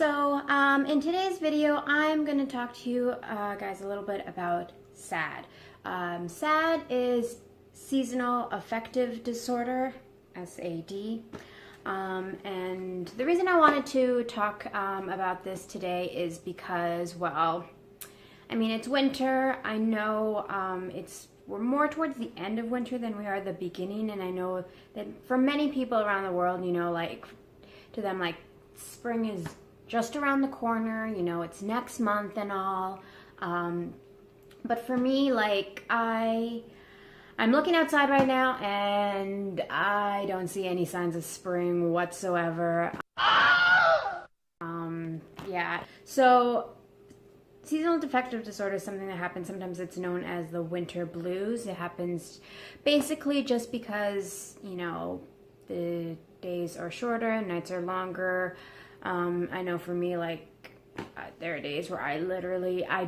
In today's video, I'm going to talk to you guys a little bit about SAD. SAD is seasonal affective disorder, S.A.D. And the reason I wanted to talk about this today is because, well, I mean, it's winter. I know we're more towards the end of winter than we are the beginning, and I know that for many people around the world, you know, like to them, like spring is just around the corner, you know, it's next month and all. But for me, like I'm looking outside right now and I don't see any signs of spring whatsoever. Yeah, so seasonal affective disorder is something that happens. Sometimes it's known as the winter blues. It happens basically just because, you know, the days are shorter, nights are longer. I know for me, like, there are days where I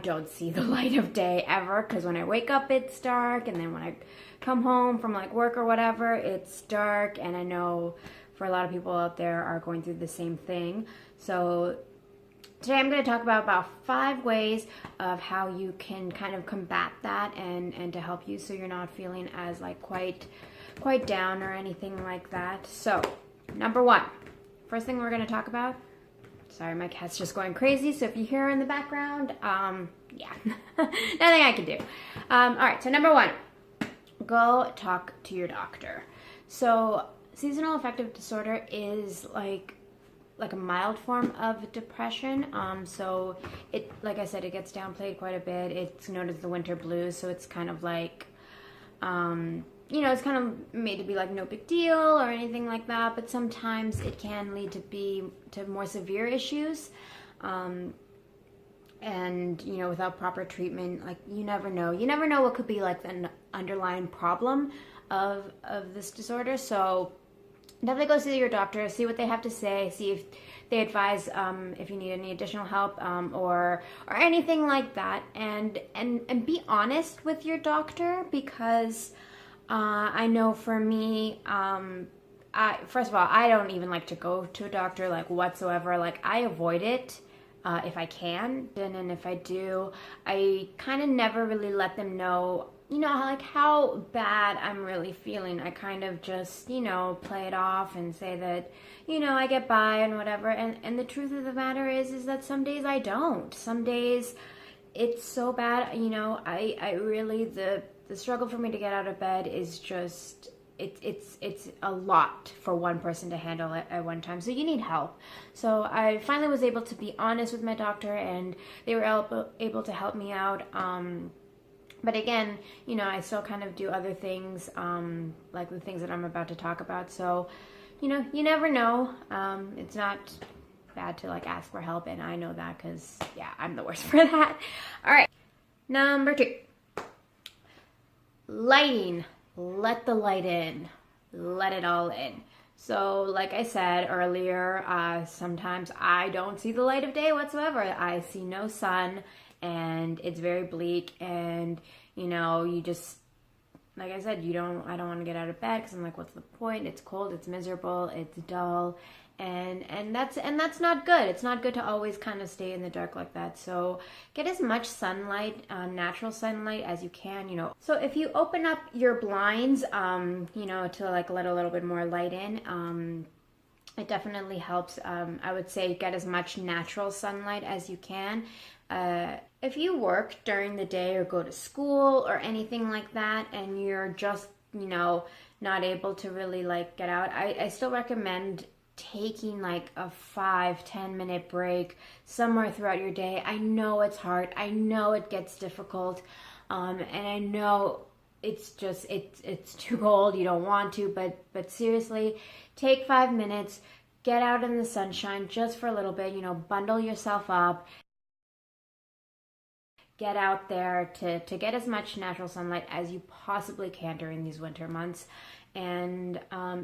don't see the light of day ever, because when I wake up, it's dark, and then when I come home from, like, work or whatever, it's dark, and I know for a lot of people out there are going through the same thing. So today I'm going to talk about 5 ways of how you can kind of combat that and to help you so you're not feeling as, like, quite down or anything like that. So, number 1. First thing we're going to talk about, sorry, my cat's just going crazy, so if you hear her in the background, yeah, nothing I can do. All right, so number 1, go talk to your doctor. So seasonal affective disorder is like a mild form of depression. So it, like I said, it gets downplayed quite a bit. It's known as the winter blues, so it's kind of like, you know, it's kind of made to be like no big deal or anything like that, but sometimes it can lead to more severe issues. And, you know, without proper treatment, like, you never know what could be like the underlying problem of this disorder. So definitely go see your doctor, see what they have to say, see if they advise if you need any additional help or anything like that, and be honest with your doctor, because I know for me, first of all, I don't even like to go to a doctor, like, whatsoever. Like, I avoid it if I can, and if I do, I kind of never really let them know, you know, like, how bad I'm really feeling. I kind of just, you know, play it off and say that, you know, I get by and whatever, and the truth of the matter is that some days I don't. Some days it's so bad, you know, I really, the struggle for me to get out of bed is just, it's a lot for one person to handle at one time. So you need help. So I finally was able to be honest with my doctor, and they were able to help me out. But again, you know, I still kind of do other things, like the things that I'm about to talk about. So, you know, you never know. It's not bad to, like, ask for help, and I know that because, yeah, I'm the worst for that. All right, number 2. Lighting. Let the light in. Let it all in. So, like I said earlier, sometimes I don't see the light of day whatsoever. I see no sun, and it's very bleak, and, you know, you just, like I said, I don't want to get out of bed because I'm like, what's the point? It's cold, it's miserable, it's dull, and that's not good. It's not good to always kind of stay in the dark like that. So get as much sunlight, natural sunlight, as you can, you know. So if you open up your blinds, you know, to, like, let a little bit more light in, it definitely helps. I would say get as much natural sunlight as you can. If you work during the day or go to school or anything like that, and you're just, you know, not able to really, like, get out, I still recommend taking, like, a 5-10 minute break somewhere throughout your day. I know it's hard. I know it gets difficult. And I know it's just, it's too cold. You don't want to, but seriously, take 5 minutes, get out in the sunshine just for a little bit, you know, bundle yourself up, get out there to get as much natural sunlight as you possibly can during these winter months. And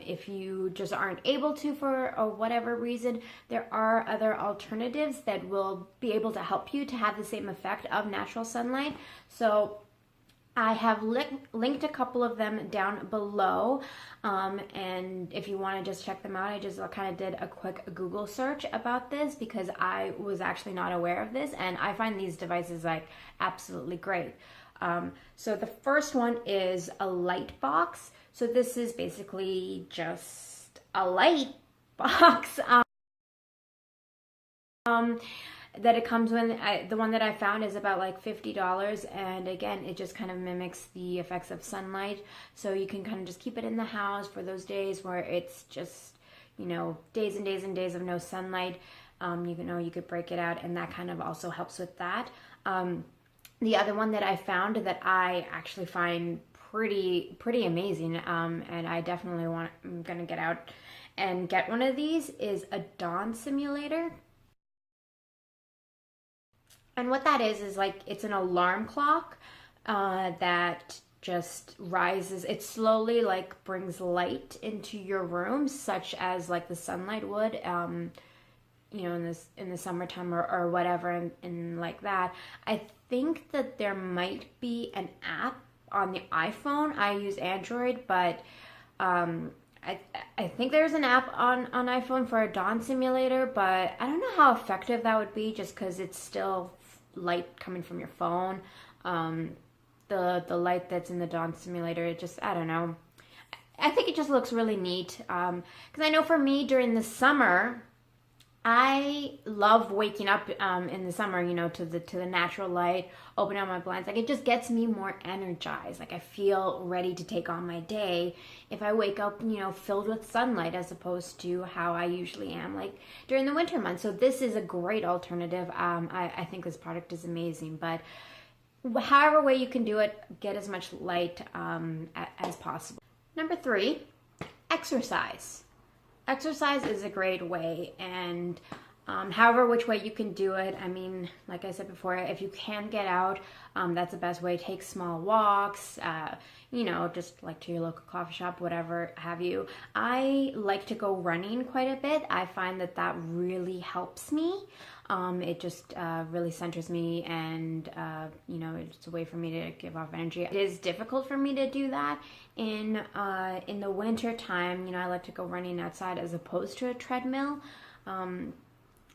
if you just aren't able to for whatever reason, there are other alternatives that will be able to help you to have the same effect of natural sunlight. So I have linked a couple of them down below, and if you want to just check them out, I just kind of did a quick Google search about this because I was actually not aware of this, and I find these devices like absolutely great. So the first one is a light box. So this is basically just a light box. That it comes with. The one that I found is about like $50, and again, it just kind of mimics the effects of sunlight, so you can kind of just keep it in the house for those days where it's just, you know, days and days and days of no sunlight. You could break it out, and that kind of also helps with that. The other one that I found that I actually find pretty amazing, and I definitely I'm gonna get out and get one of these, is a dawn simulator. And what that is like, it's an alarm clock that just rises. It slowly like brings light into your room, such as like the sunlight would, you know, in the summertime or whatever, and like that. I think that there might be an app on the iPhone. I use Android, but I think there's an app on iPhone for a dawn simulator, but I don't know how effective that would be just because it's still light coming from your phone. The light that's in the dawn simulator, it just, I don't know. I think it just looks really neat. Because I know for me during the summer, I love waking up in the summer, you know, to the natural light, opening up my blinds. Like, it just gets me more energized. Like, I feel ready to take on my day if I wake up, you know, filled with sunlight, as opposed to how I usually am like during the winter months. So this is a great alternative. I think this product is amazing. But however way you can do it, get as much light as possible. Number 3, exercise. Exercise is a great way, and however which way you can do it. I mean, like I said before, if you can get out, that's the best way. Take small walks, you know, just like to your local coffee shop, whatever have you. I like to go running quite a bit. I find that that really helps me. It just really centers me, and you know, it's a way for me to give off energy. It is difficult for me to do that in the winter time. You know, I like to go running outside as opposed to a treadmill.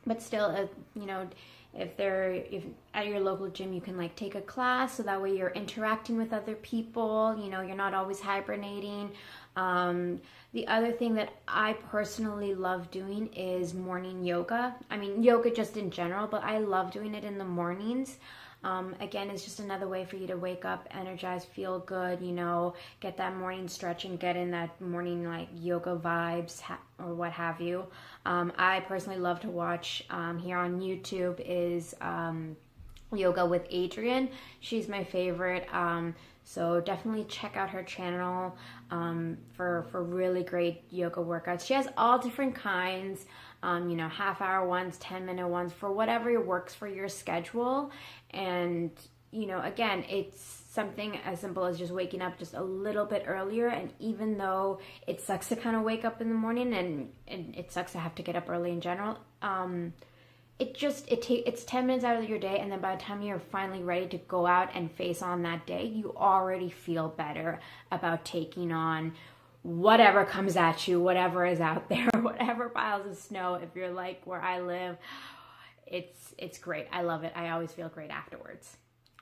But still, you know, if at your local gym, you can like take a class, so that way you're interacting with other people. You know, you're not always hibernating. The other thing that I personally love doing is morning yoga. I mean, yoga just in general, but I love doing it in the mornings. Again, it's just another way for you to wake up, energize, feel good, you know, get that morning stretch and get in that morning like yoga vibes or what have you. I personally love to watch here on YouTube is Yoga with Adriene. She's my favorite. So definitely check out her channel for really great yoga workouts. She has all different kinds, you know, half-hour ones, 10-minute ones, for whatever works for your schedule. And, you know, again, it's something as simple as just waking up just a little bit earlier. And even though it sucks to kind of wake up in the morning, and it sucks to have to get up early in general, it's 10 minutes out of your day, and then by the time you're finally ready to go out and face on that day, you already feel better about taking on whatever comes at you, whatever is out there, whatever piles of snow. If you're like where I live, it's great. I love it. I always feel great afterwards.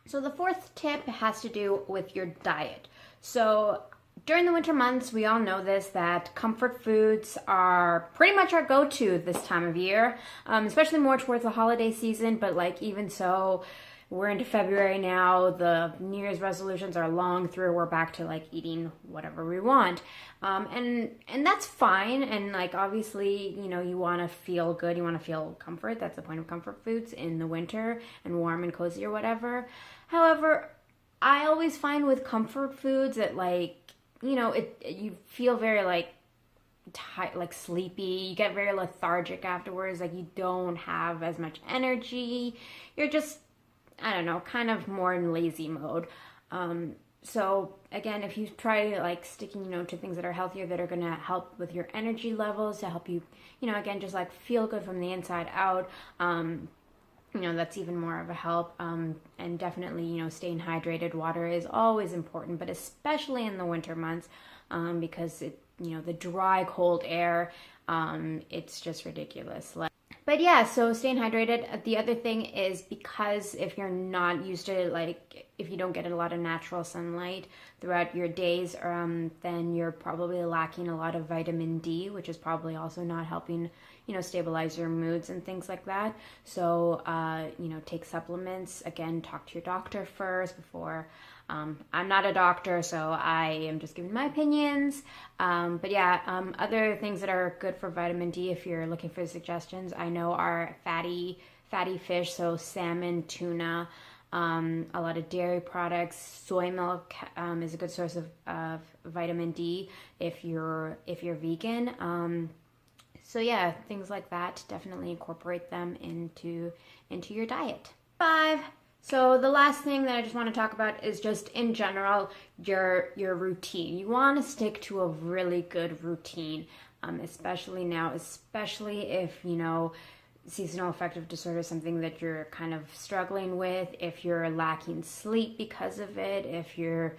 So the 4th tip has to do with your diet. So during the winter months, we all know this, that comfort foods are pretty much our go-to this time of year, especially more towards the holiday season. But like, even so, we're into February now. The New Year's resolutions are long through. We're back to like eating whatever we want. And that's fine. And like, obviously, you know, you want to feel good. You want to feel comfort. That's the point of comfort foods in the winter, and warm and cozy or whatever. However, I always find with comfort foods that, like, you know, you feel very like tired, like sleepy. You get very lethargic afterwards. Like, you don't have as much energy. You're just, I don't know, kind of more in lazy mode. So again, if you try like sticking, you know, to things that are healthier, that are going to help with your energy levels, to help you, you know, again, just like feel good from the inside out. that's even more of a help. And definitely, staying hydrated. Water is always important, but especially in the winter months, because the dry, cold air, it's just ridiculous. But yeah, so staying hydrated. The other thing is, because if you're not used to, like, if you don't get a lot of natural sunlight throughout your days, then you're probably lacking a lot of vitamin D, which is probably also not helping, stabilize your moods and things like that. So, take supplements. Again, talk to your doctor first before. I'm not a doctor, so I am just giving my opinions. But yeah, other things that are good for vitamin D, if you're looking for suggestions, I know are fatty fish, so salmon, tuna, a lot of dairy products. Soy milk is a good source of vitamin D if you're vegan. So yeah, things like that, definitely incorporate them into your diet. 5. So the last thing that I just want to talk about is just in general, your routine. You want to stick to a really good routine, especially now, especially if, seasonal affective disorder is something that you're kind of struggling with, if you're lacking sleep because of it, if you're,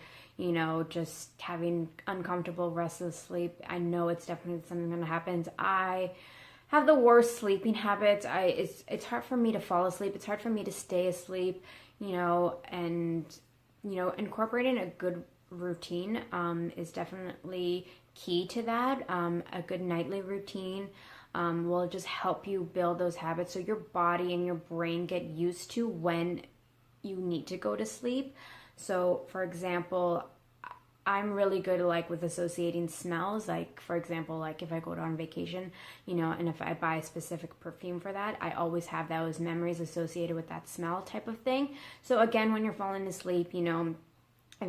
just having uncomfortable, restless sleep. I know it's definitely something that happens. I have the worst sleeping habits. It's hard for me to fall asleep. It's hard for me to stay asleep, and incorporating a good routine is definitely key to that. A good nightly routine will just help you build those habits so your body and your brain get used to when you need to go to sleep. So, for example, I'm really good with associating smells. Like, for example, if I go on vacation, and if I buy a specific perfume for that, I always have those memories associated with that smell type of thing. So again, when you're falling asleep, if you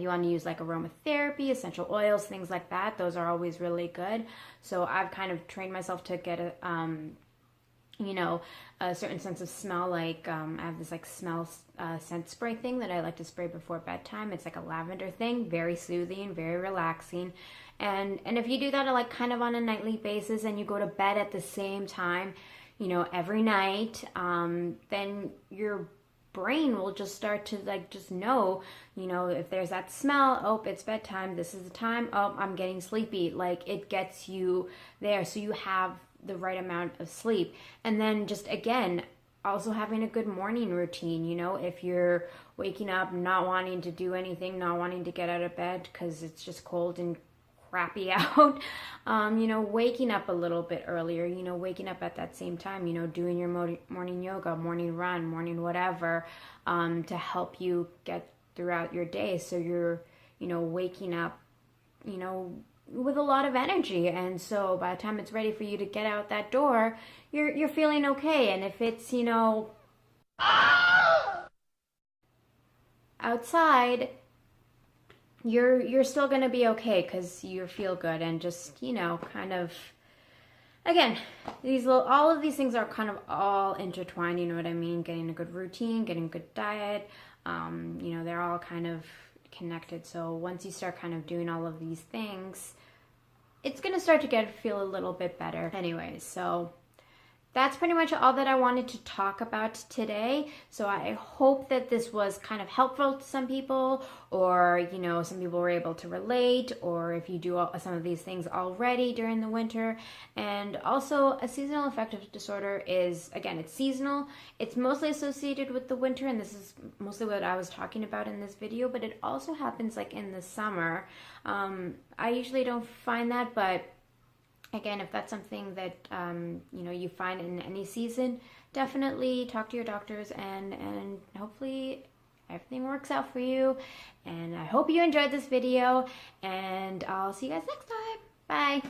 want to use aromatherapy, essential oils, things like that, those are always really good. So I've kind of trained myself to get a certain sense of smell. I have this smell scent spray thing that I like to spray before bedtime. It's like a lavender thing, very soothing, very relaxing. And if you do that kind of on a nightly basis, and you go to bed at the same time, every night, then your brain will just start to just know, if there's that smell, oh, it's bedtime, this is the time, oh, I'm getting sleepy. It gets you there, so you have the right amount of sleep. And then just again, also having a good morning routine. If you're waking up not wanting to do anything, not wanting to get out of bed because it's just cold and crappy out, waking up a little bit earlier, waking up at that same time, doing your morning yoga, morning run, morning whatever, to help you get throughout your day. So you're, waking up, with a lot of energy, and so by the time it's ready for you to get out that door, you're feeling okay. And if it's outside, you're still gonna be okay because you feel good. And just kind of, again, all of these things are kind of all intertwined. You know what I mean? Getting a good routine, getting a good diet, they're all kind of connected. So once you start kind of doing all of these things, it's going to start to feel a little bit better. Anyways, so that's pretty much all that I wanted to talk about today. So I hope that this was kind of helpful to some people, or, some people were able to relate, or if you do some of these things already during the winter. And also, a seasonal affective disorder is, again, it's seasonal. It's mostly associated with the winter, and this is mostly what I was talking about in this video, but it also happens in the summer. I usually don't find that, but again, if that's something that you find in any season, definitely talk to your doctors, and hopefully everything works out for you. And I hope you enjoyed this video, and I'll see you guys next time. Bye.